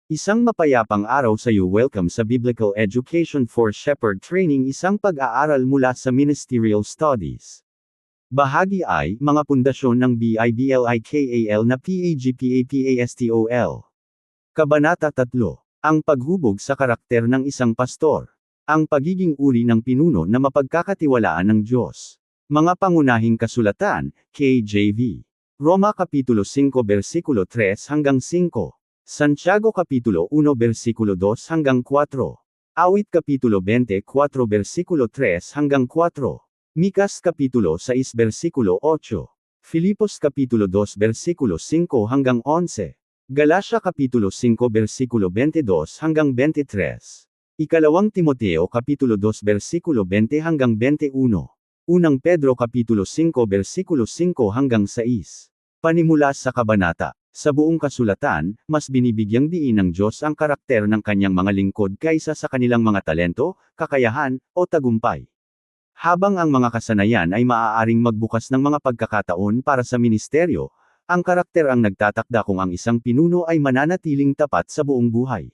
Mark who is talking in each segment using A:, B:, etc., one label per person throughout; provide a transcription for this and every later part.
A: Isang mapayapang araw sa iyo. Welcome sa Biblical Education for Shepherd Training, isang pag-aaral mula sa Ministerial Studies. Bahagi ay, mga pundasyon ng Biblikal na PAGPAPASTOL. Kabanata 3. Ang paghubog sa karakter ng isang pastor. Ang pagiging uri ng pinuno na mapagkakatiwalaan ng Diyos. Mga pangunahing kasulatan, KJV. Roma Kapitulo 5 versikulo 3 hanggang 5. Santiago Kapitulo 1 versikulo 2 hanggang 4. Awit Kapitulo 24 versikulo 3 hanggang 4. Mikas Kapitulo 6 versikulo 8. Filipos Kapitulo 2 versikulo 5 hanggang 11. Galacia Kapitulo 5 versikulo 22 hanggang 23. Ikalawang Timoteo Kapitulo 2 versikulo 20 hanggang 21. Unang Pedro Kapitulo 5 versikulo 5 hanggang 6. Panimula sa kabanata. Sa buong kasulatan, mas binibigyang diin ng Diyos ang karakter ng kanyang mga lingkod kaysa sa kanilang mga talento, kakayahan, o tagumpay. Habang ang mga kasanayan ay maaaring magbukas ng mga pagkakataon para sa ministeryo, ang karakter ang nagtatakda kung ang isang pinuno ay mananatiling tapat sa buong buhay.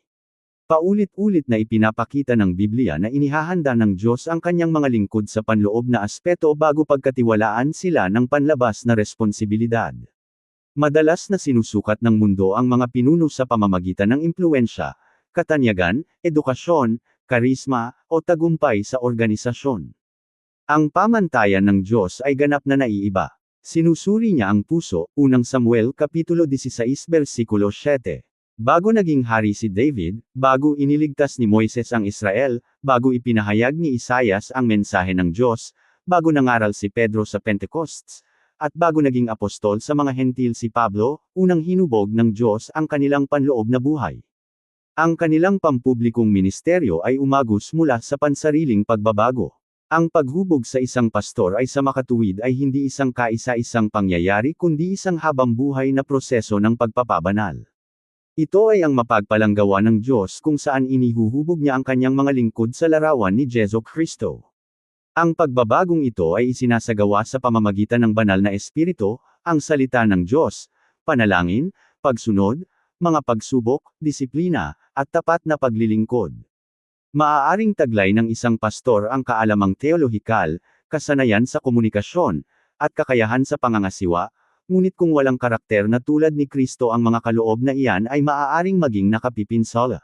A: Paulit-ulit na ipinapakita ng Biblia na inihahanda ng Diyos ang kanyang mga lingkod sa panloob na aspeto bago pagkatiwalaan sila ng panlabas na responsibilidad. Madalas na sinusukat ng mundo ang mga pinuno sa pamamagitan ng impluwensya, katanyagan, edukasyon, karisma, o tagumpay sa organisasyon. Ang pamantayan ng Diyos ay ganap na naiiba. Sinusuri niya ang puso, unang Samuel Kapitulo 16 versikulo 7. Bago naging hari si David, bago iniligtas ni Moises ang Israel, bago ipinahayag ni Isaias ang mensahe ng Diyos, bago nangaral si Pedro sa Pentecosts, at bago naging apostol sa mga hentil si Pablo, unang hinubog ng Diyos ang kanilang panloob na buhay. Ang kanilang pampublikong ministeryo ay umagos mula sa pansariling pagbabago. Ang paghubog sa isang pastor ay sa makatuwid ay hindi isang kaisa-isang pangyayari kundi isang habambuhay na proseso ng pagpapabanal. Ito ay ang mapagpalang gawa ng Diyos kung saan inihuhubog niya ang kanyang mga lingkod sa larawan ni Jesu Kristo. Ang pagbabagong ito ay isinasagawa sa pamamagitan ng banal na espiritu, ang salita ng Diyos, panalangin, pagsunod, mga pagsubok, disiplina, at tapat na paglilingkod. Maaaring taglay ng isang pastor ang kaalamang teolohikal, kasanayan sa komunikasyon, at kakayahan sa pangangasiwa, ngunit kung walang karakter na tulad ni Kristo ang mga kaloob na iyan ay maaaring maging nakapipinsala.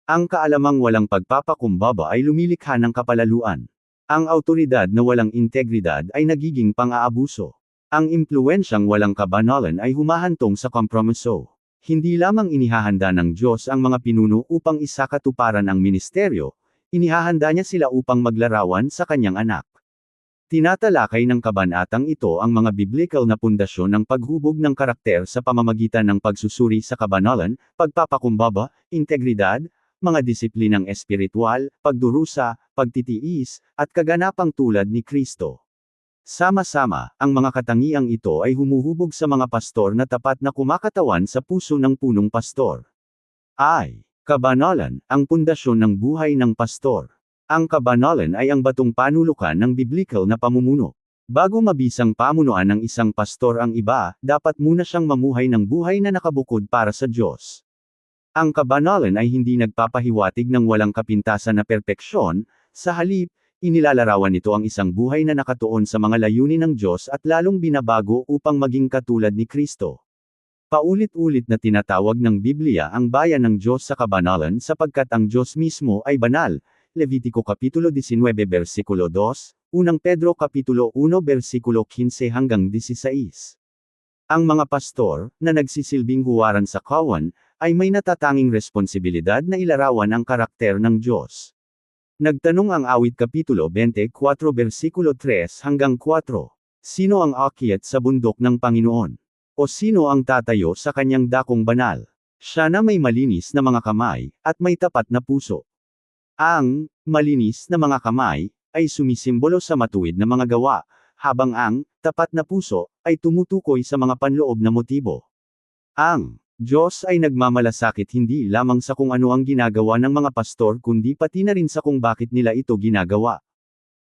A: Ang kaalamang walang pagpapakumbaba ay lumilikha ng kapalaluan. Ang awtoridad na walang integridad ay nagiging pang-aabuso. Ang impluwensyang walang kabanalan ay humahantong sa kompromiso. Hindi lamang inihahanda ng Diyos ang mga pinuno upang isakatuparan ang ministeryo, inihahanda niya sila upang maglarawan sa kanyang anak. Tinatalakay ng kabanatang ito ang mga biblikal na pundasyon ng paghubog ng karakter sa pamamagitan ng pagsusuri sa kabanalan, pagpapakumbaba, integridad, mga disiplinang espiritual, pagdurusa, pagtitiis, at kaganapang tulad ni Kristo. Sama-sama, ang mga katangiang ito ay humuhubog sa mga pastor na tapat na kumakatawan sa puso ng punong pastor. Kabanalan, ang pundasyon ng buhay ng pastor. Ang kabanalan ay ang batong panulukan ng biblikal na pamumuno. Bago mabisang pamunuan ng isang pastor ang iba, dapat muna siyang mamuhay ng buhay na nakabukod para sa Diyos. Ang kabanalan ay hindi nagpapahiwatig ng walang kapintasan na perpeksyon, sa halip, inilalarawan nito ang isang buhay na nakatuon sa mga layunin ng Diyos at lalong binabago upang maging katulad ni Kristo. Paulit-ulit na tinatawag ng Biblia ang bayan ng Diyos sa kabanalan sapagkat ang Diyos mismo ay banal. Levitico Kapitulo 19 versikulo 2, Unang Pedro Kapitulo 1 versikulo 15 hanggang 16. Ang mga pastor, na nagsisilbing huwaran sa kawan, ay may natatanging responsibilidad na ilarawan ang karakter ng Diyos. Nagtanong ang awit Kapitulo 24 versikulo 3 hanggang 4. Sino ang aakyat sa bundok ng Panginoon? O sino ang tatayo sa kanyang dakong banal? Siya na may malinis na mga kamay, at may tapat na puso. Ang malinis na mga kamay ay sumisimbolo sa matuwid na mga gawa, habang ang tapat na puso ay tumutukoy sa mga panloob na motibo. Ang Diyos ay nagmamalasakit hindi lamang sa kung ano ang ginagawa ng mga pastor kundi pati na rin sa kung bakit nila ito ginagawa.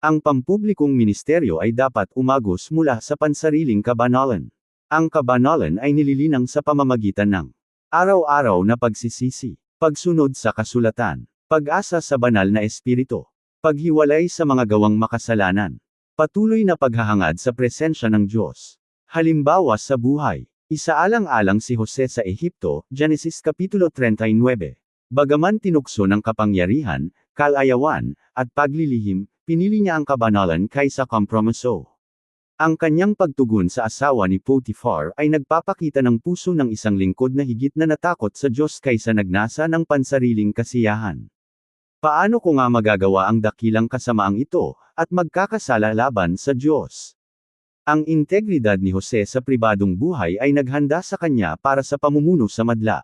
A: Ang pampublikong ministeryo ay dapat umagos mula sa pansariling kabanalan. Ang kabanalan ay nililinang sa pamamagitan ng araw-araw na pagsisisi. pagsunod sa kasulatan, pag-asa sa banal na espiritu, paghiwalay sa mga gawang makasalanan, patuloy na paghahangad sa presensya ng Diyos. Halimbawa sa buhay, isaalang-alang si Jose sa Ehipto, Genesis Kapitulo 39. Bagaman tinukso ng kapangyarihan, kalayawan, at paglilihim, pinili niya ang kabanalan kaysa kompromiso. Ang kanyang pagtugon sa asawa ni Potiphar ay nagpapakita ng puso ng isang lingkod na higit na natakot sa Diyos kaysa nagnasa ng pansariling kasiyahan. Paano ko nga magagawa ang dakilang kasamaang ito, at magkakasala laban sa Diyos? Ang integridad ni Jose sa pribadong buhay ay naghanda sa kanya para sa pamumuno sa madla.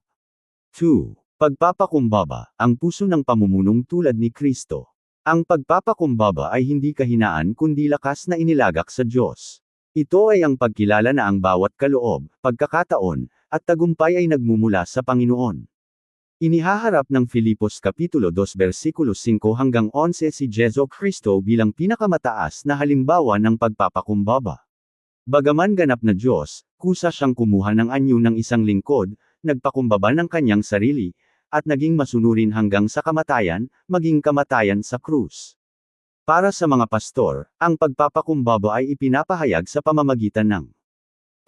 A: 2. Pagpapakumbaba, ang puso ng pamumunong tulad ni Kristo. Ang pagpapakumbaba ay hindi kahinaan kundi lakas na inilagak sa Diyos. Ito ay ang pagkilala na ang bawat kaloob, pagkakataon, at tagumpay ay nagmumula sa Panginoon. Inihaharap ng Filipos Kapitulo 2 versikulo 5 hanggang 11 si Jesu Kristo bilang pinakamataas na halimbawa ng pagpapakumbaba. Bagaman ganap na Diyos, kusa siyang kumuha ng anyo ng isang lingkod, nagpakumbaba ng kanyang sarili, at naging masunurin hanggang sa kamatayan, maging kamatayan sa krus. Para sa mga pastor, ang pagpapakumbaba ay ipinapahayag sa pamamagitan ng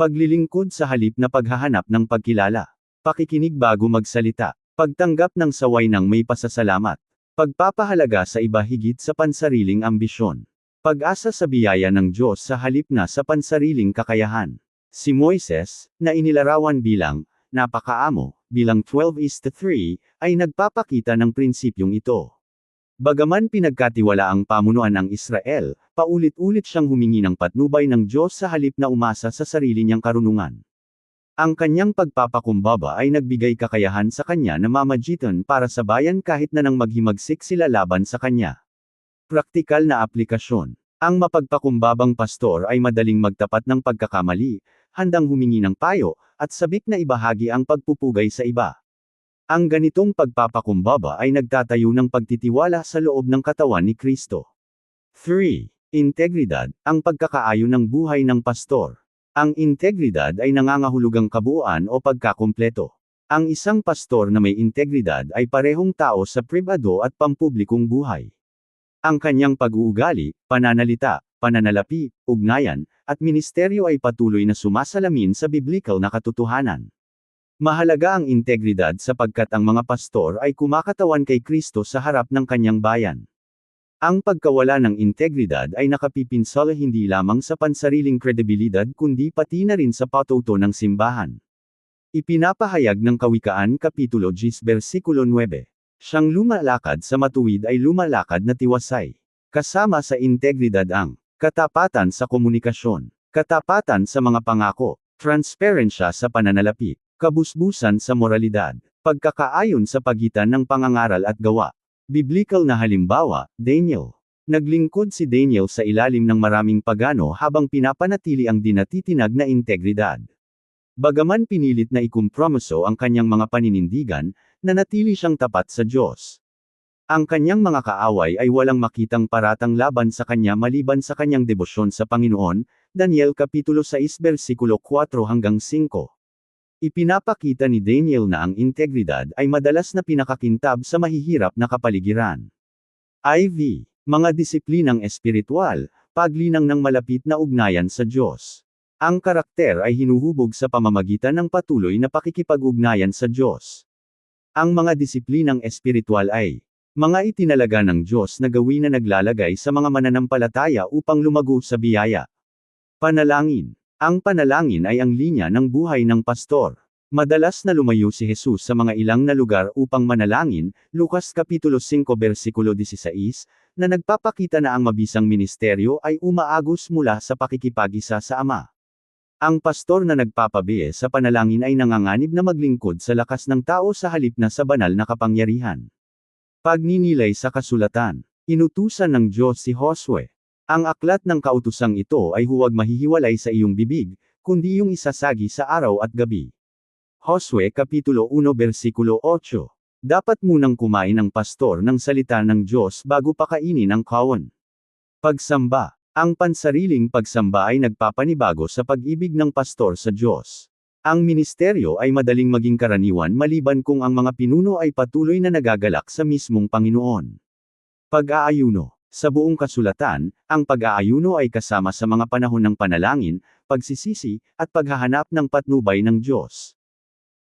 A: paglilingkod sa halip na paghahanap ng pagkilala, pakikinig bago magsalita, pagtanggap ng saway ng may pasasalamat, pagpapahalaga sa iba higit sa pansariling ambisyon, pag-asa sa biyaya ng Diyos sa halip na sa pansariling kakayahan. Si Moises, na inilarawan bilang napakaamo, bilang 12:3, ay nagpapakita ng prinsipyong ito. Bagaman pinagkatiwala ang pamunuan ng Israel, paulit-ulit siyang humingi ng patnubay ng Diyos sa halip na umasa sa sarili niyang karunungan. Ang kanyang pagpapakumbaba ay nagbigay kakayahan sa kanya na mamagitan para sa bayan kahit na nang maghimagsik sila laban sa kanya. Praktikal na aplikasyon. Ang mapagpakumbabang pastor ay madaling magtapat ng pagkakamali, handang humingi ng payo, at sabik na ibahagi ang pagpupugay sa iba. Ang ganitong pagpapakumbaba ay nagtatayo ng pagtitiwala sa loob ng katawan ni Kristo. 3. Integridad, ang pagkakaayon ng buhay ng pastor. Ang integridad ay nangangahulugang kabuuan o pagkakumpleto. Ang isang pastor na may integridad ay parehong tao sa pribado at pampublikong buhay. Ang kanyang pag-uugali, pananalita, pananalapi, ugnayan, at ministeryo ay patuloy na sumasalamin sa biblikal na katotohanan. Mahalaga ang integridad sapagkat ang mga pastor ay kumakatawan kay Kristo sa harap ng kanyang bayan. Ang pagkawala ng integridad ay nakapipinsala hindi lamang sa pansariling kredibilidad kundi pati na rin sa patuto ng simbahan. Ipinapahayag ng Kawikaan Kapitulo 10 versikulo 9. Siyang lumalakad sa matuwid ay lumalakad na tiwasay. Kasama sa integridad ang katapatan sa komunikasyon, katapatan sa mga pangako, transparensya sa pananalapi, kabusbusan sa moralidad, pagkakaayon sa pagitan ng pangangaral at gawa. Biblikal na halimbawa, Daniel. Naglingkod si Daniel sa ilalim ng maraming pagano habang pinapanatili ang dinatitinag na integridad. Bagaman pinilit na ikumpromiso ang kanyang mga paninindigan, nanatili siyang tapat sa Diyos. Ang kanyang mga kaaway ay walang makitang paratang laban sa kanya maliban sa kanyang debosyon sa Panginoon, Daniel Kapitulo 6 versikulo 4 hanggang 5. Ipinapakita ni Daniel na ang integridad ay madalas na pinakakintab sa mahihirap na kapaligiran. IV. Mga disiplinang espiritual, paglinang ng malapit na ugnayan sa Diyos. Ang karakter ay hinuhubog sa pamamagitan ng patuloy na pakikipag-ugnayan sa Diyos. Ang mga disiplinang espiritual ay mga itinalaga ng Diyos na gawin na naglalagay sa mga mananampalataya upang lumago sa biyaya. Panalangin. Ang panalangin ay ang linya ng buhay ng pastor. Madalas na lumayo si Jesus sa mga ilang na lugar upang manalangin, Lucas Kapitulo 5 versikulo 16, na nagpapakita na ang mabisang ministeryo ay umaagos mula sa pakikipag-isa sa Ama. Ang pastor na nagpapabiye sa panalangin ay nanganganib na maglingkod sa lakas ng tao sa halip na sa banal na kapangyarihan. Pagninilay sa kasulatan. Inutusan ng Diyos si Josue. Ang aklat ng kautusang ito ay huwag mahihiwalay sa iyong bibig, kundi iyong isasagi sa araw at gabi. Josue Kapitulo 1 versikulo 8. Dapat munang kumain ang pastor ng salita ng Diyos bago pakainin ang kawan. Pagsamba. Ang pansariling pagsamba ay nagpapanibago sa pag-ibig ng pastor sa Diyos. Ang ministeryo ay madaling maging karaniwan maliban kung ang mga pinuno ay patuloy na nagagalak sa mismong Panginoon. Pag-aayuno. Sa buong kasulatan, ang pag-aayuno ay kasama sa mga panahon ng panalangin, pagsisisi, at paghahanap ng patnubay ng Diyos.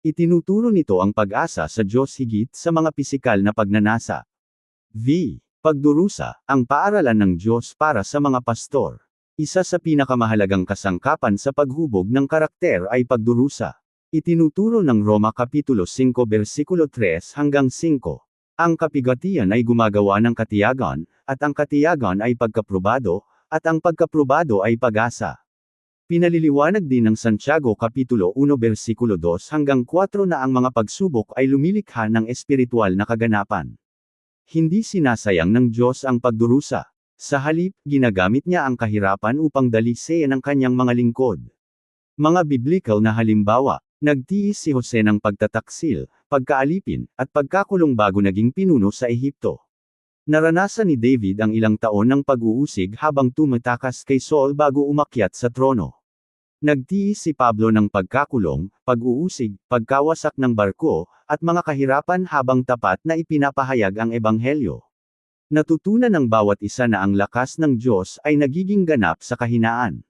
A: Itinuturo nito ang pag-asa sa Diyos higit sa mga pisikal na pagnanasa. Pagdurusa, ang paaralan ng Diyos para sa mga pastor. Isa sa pinakamahalagang kasangkapan sa paghubog ng karakter ay pagdurusa. Itinuturo ng Roma Kapitulo 5 versikulo 3 hanggang 5. Ang kapigatian ay gumagawa ng katiyagan, at ang katiyagan ay pagkaprobado, at ang pagkaprobado ay pag-asa. Pinaliliwanag din ng Santiago Kapitulo 1 versikulo 2 hanggang 4 na ang mga pagsubok ay lumilikha ng espiritual na kaganapan. Hindi sinasayang ng Diyos ang pagdurusa. Sa halip, ginagamit niya ang kahirapan upang dalisein ang kanyang mga lingkod. Mga biblical na halimbawa, nagtiis si Jose ng pagtataksil, pagkaalipin, at pagkakulong bago naging pinuno sa Ehipto. Naranasan ni David ang ilang taon ng pag-uusig habang tumatakas kay Saul bago umakyat sa trono. Nagtiis si Pablo ng pagkakulong, pag-uusig, pagkawasak ng barko, at mga kahirapan habang tapat na ipinapahayag ang ebanghelyo. Natutunan ng bawat isa na ang lakas ng Diyos ay nagiging ganap sa kahinaan.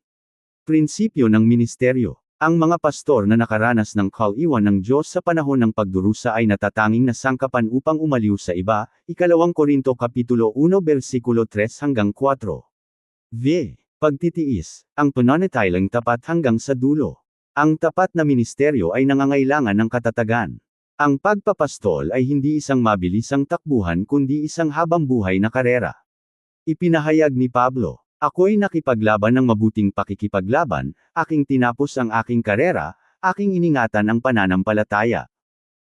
A: Prinsipyo ng ministeryo. Ang mga pastor na nakaranas ng kaliwan ng Diyos sa panahon ng pagdurusa ay natatanging na sangkapan upang umaliw sa iba, 2 Korinto Kapitulo 1 versikulo 3 hanggang 4. Pagtitiis, ang pananatiling tapat hanggang sa dulo. Ang tapat na ministeryo ay nangangailangan ng katatagan. Ang pagpapastol ay hindi isang mabilisang takbuhan kundi isang habang-buhay na karera. Ipinahayag ni Pablo, "Ako'y nakipaglaban ng mabuting pakikipaglaban, aking tinapos ang aking karera, aking iningatan ang pananampalataya."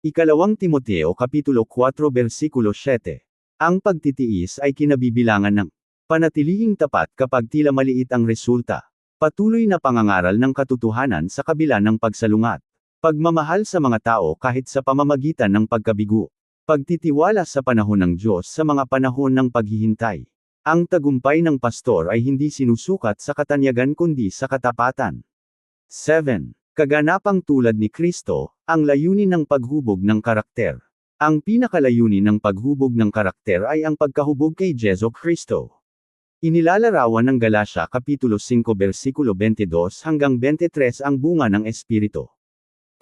A: 2 Timoteo Kapitulo 4 versikulo 7. Ang pagtitiis ay kinabibilangan ng panatilihing tapat kapag tila maliit ang resulta. Patuloy na pangangaral ng katotohanan sa kabila ng pagsalungat. Pagmamahal sa mga tao kahit sa pamamagitan ng pagkabigo. Pagtitiwala sa panahon ng Diyos sa mga panahon ng paghihintay. Ang tagumpay ng pastor ay hindi sinusukat sa katanyagan kundi sa katapatan. 7. Kaganapang tulad ni Kristo, ang layunin ng paghubog ng karakter. Ang pinakalayunin ng paghubog ng karakter ay ang pagkahubog kay Jesu Kristo. Inilalarawan ng Galacia Kapitulo 5 versikulo 22 hanggang 23 ang bunga ng Espiritu.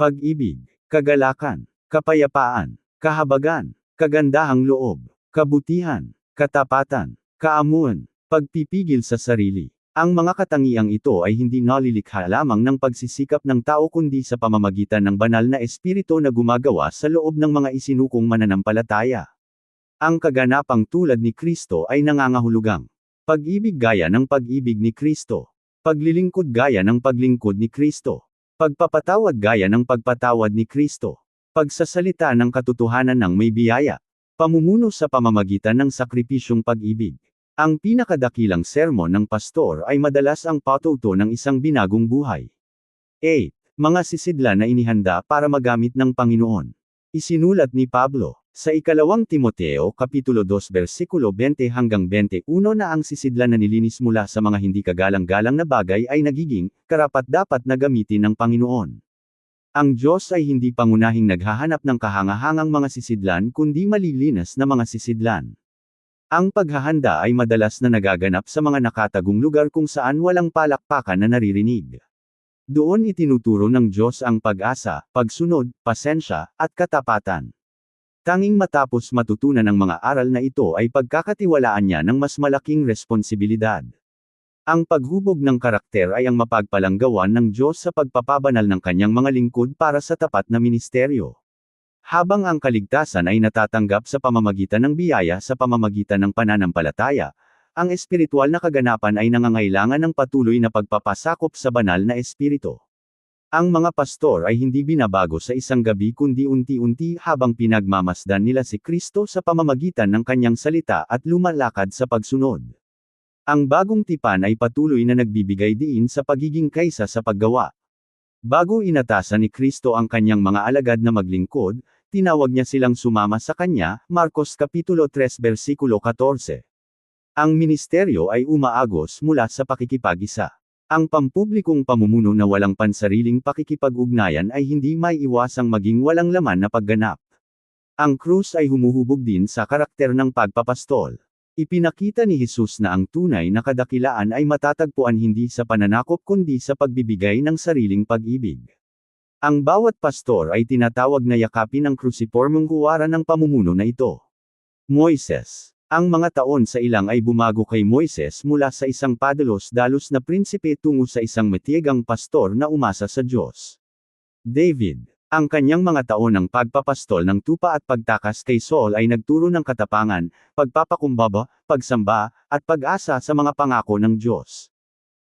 A: Pag-ibig, kagalakan, kapayapaan, kahabagan, kagandahang loob, kabutihan, katapatan, kaamuan, pagpipigil sa sarili. Ang mga katangiang ito ay hindi nalilikha lamang ng pagsisikap ng tao kundi sa pamamagitan ng banal na espiritu na gumagawa sa loob ng mga isinukong mananampalataya. Ang kaganapang tulad ni Kristo ay nangangahulugang pag-ibig gaya ng pag-ibig ni Kristo, paglilingkod gaya ng paglingkod ni Kristo, pagpapatawad gaya ng pagpatawad ni Kristo, pagsasalita ng katotohanan ng may biyaya, pamumuno sa pamamagitan ng sakripisyong pag-ibig. Ang pinakadakilang sermon ng pastor ay madalas ang patuto ng isang binagong buhay. 8. Mga sisidlan na inihanda para magamit ng Panginoon. Isinulat ni Pablo, sa 2 Timoteo Kapitulo 2 versikulo 20 hanggang 21 na ang sisidlan na nilinis mula sa mga hindi kagalang-galang na bagay ay nagiging karapat-dapat na gamitin ng Panginoon. Ang Diyos ay hindi pangunahing naghahanap ng kahangahangang mga sisidlan kundi malilinas na mga sisidlan. Ang paghahanda ay madalas na nagaganap sa mga nakatagong lugar kung saan walang palakpakan na naririnig. Doon itinuturo ng Diyos ang pag-asa, pagsunod, pasensya, at katapatan. Tanging matapos matutunan ng mga aral na ito ay pagkakatiwalaan niya ng mas malaking responsibilidad. Ang paghubog ng karakter ay ang mapagpalang gawan ng Diyos sa pagpapabanal ng kanyang mga lingkod para sa tapat na ministeryo. Habang ang kaligtasan ay natatanggap sa pamamagitan ng biyaya sa pamamagitan ng pananampalataya, ang espiritual na kaganapan ay nangangailangan ng patuloy na pagpapasakop sa banal na espiritu. Ang mga pastor ay hindi binabago sa isang gabi kundi unti-unti habang pinagmamasdan nila si Kristo sa pamamagitan ng kanyang salita at lumalakad sa pagsunod. Ang bagong tipan ay patuloy na nagbibigay diin sa pagiging kaysa sa paggawa. Bago inatasan ni Kristo ang kanyang mga alagad na maglingkod, tinawag niya silang sumama sa kanya, Marcos Kapitulo 3 versikulo 14. Ang ministeryo ay umaagos mula sa pakikipag-isa. Ang pampublikong pamumuno na walang pansariling pakikipag-ugnayan ay hindi maiiwasang maging walang laman na pagganap. Ang krus ay humuhubog din sa karakter ng pagpapastol. Ipinakita ni Jesus na ang tunay na kadakilaan ay matatagpuan hindi sa pananakop kundi sa pagbibigay ng sariling pag-ibig. Ang bawat pastor ay tinatawag na yakapin ang krusipormong huwaran ng pamumuno na ito. Moises. Ang mga taon sa ilang ay bumago kay Moises mula sa isang padalos-dalos na prinsipe tungo sa isang matiyagang pastor na umasa sa Diyos. David. Ang kanyang mga taon ng pagpapastol ng tupa at pagtakas kay Saul ay nagturo ng katapangan, pagpapakumbaba, pagsamba, at pag-asa sa mga pangako ng Diyos.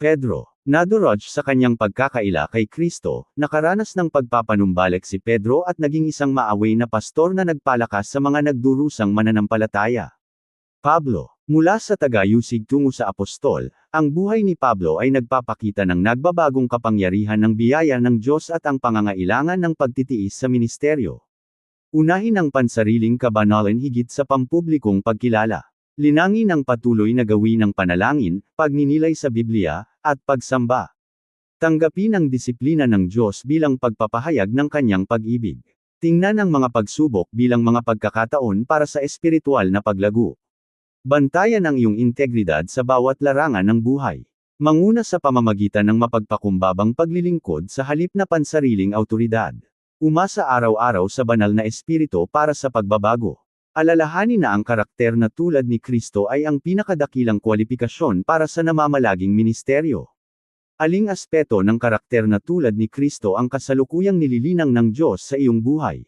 A: Pedro. Nadurog sa kanyang pagkakaila kay Kristo, nakaranas ng pagpapanumbalik si Pedro at naging isang maaway na pastor na nagpalakas sa mga nagdurusang mananampalataya. Pablo. Mula sa tagayusig tungo sa apostol, ang buhay ni Pablo ay nagpapakita ng nagbabagong kapangyarihan ng biyaya ng Diyos at ang pangangailangan ng pagtitiis sa ministeryo. Unahin ang pansariling kabanalan higit sa pampublikong pagkilala. Linangin ang patuloy na gawin ng panalangin, pagninilay sa Biblia, at pagsamba. Tanggapin ang disiplina ng Diyos bilang pagpapahayag ng kanyang pag-ibig. Tingnan ang mga pagsubok bilang mga pagkakataon para sa espiritual na paglago. Bantayan ang iyong integridad sa bawat larangan ng buhay. Manguna sa pamamagitan ng mapagpakumbabang paglilingkod sa halip na pansariling awtoridad. Umasa araw-araw sa banal na espiritu para sa pagbabago. Alalahanin na ang karakter na tulad ni Kristo ay ang pinakadakilang kwalifikasyon para sa namamalaging ministeryo. Aling aspeto ng karakter na tulad ni Kristo ang kasalukuyang nililinang ng Diyos sa iyong buhay?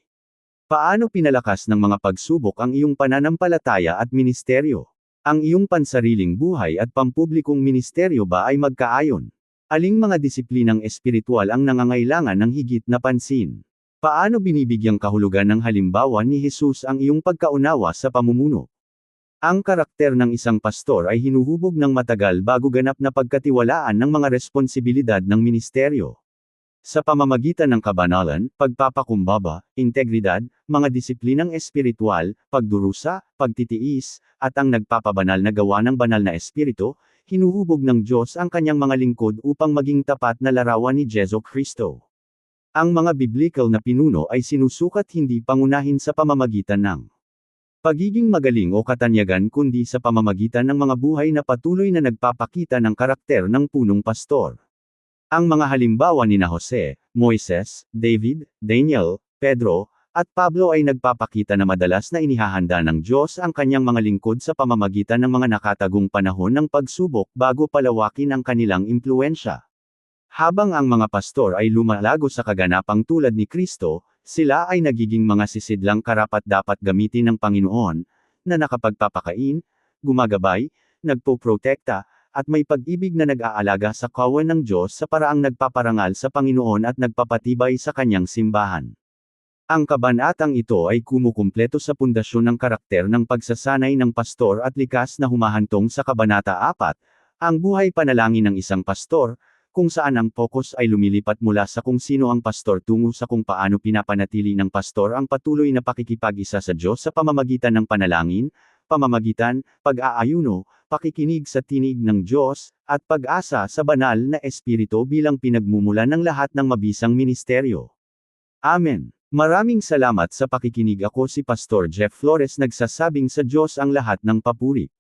A: Paano pinalakas ng mga pagsubok ang iyong pananampalataya at ministeryo? Ang iyong pansariling buhay at pampublikong ministeryo ba ay magkaayon? Aling mga disiplinang espiritual ang nangangailangan ng higit na pansin? Paano binibigyang kahulugan ng halimbawa ni Jesus ang iyong pagkaunawa sa pamumuno? Ang karakter ng isang pastor ay hinuhubog ng matagal bago ganap na pagkatiwalaan ng mga responsibilidad ng ministeryo. Sa pamamagitan ng kabanalan, pagpapakumbaba, integridad, mga disiplinang espiritual, pagdurusa, pagtitiis, at ang nagpapabanal na gawa ng banal na espiritu, hinuhubog ng Diyos ang kanyang mga lingkod upang maging tapat na larawan ni Jesu Kristo. Ang mga biblical na pinuno ay sinusukat hindi pangunahin sa pamamagitan ng pagiging magaling o katanyagan kundi sa pamamagitan ng mga buhay na patuloy na nagpapakita ng karakter ng punong pastor. Ang mga halimbawa ni Jose, Moises, David, Daniel, Pedro, at Pablo ay nagpapakita na madalas na inihahanda ng Diyos ang kanyang mga lingkod sa pamamagitan ng mga nakatagong panahon ng pagsubok bago palawakin ang kanilang impluensya. Habang ang mga pastor ay lumalago sa kaganapang tulad ni Kristo, sila ay nagiging mga sisidlang karapat-dapat gamitin ng Panginoon, na nakapagpapakain, gumagabay, nagpoprotekta, at may pag-ibig na nag-aalaga sa kawan ng Diyos sa paraang nagpaparangal sa Panginoon at nagpapatibay sa kanyang simbahan. Ang kabanatang ito ay kumukumpleto sa pundasyon ng karakter ng pagsasanay ng pastor at likas na humahantong sa Kabanata 4, ang buhay panalangin ng isang pastor, kung saan ang focus ay lumilipat mula sa kung sino ang pastor tungo sa kung paano pinapanatili ng pastor ang patuloy na pakikipag-isa sa Diyos sa pamamagitan ng panalangin, pag-aayuno, pakikinig sa tinig ng Diyos, at pag-asa sa banal na espiritu bilang pinagmumulan ng lahat ng mabisang ministeryo. Amen. Maraming salamat sa pakikinig. Ako si Pastor Jeff Flores, nagsasabing sa Diyos ang lahat ng papuri.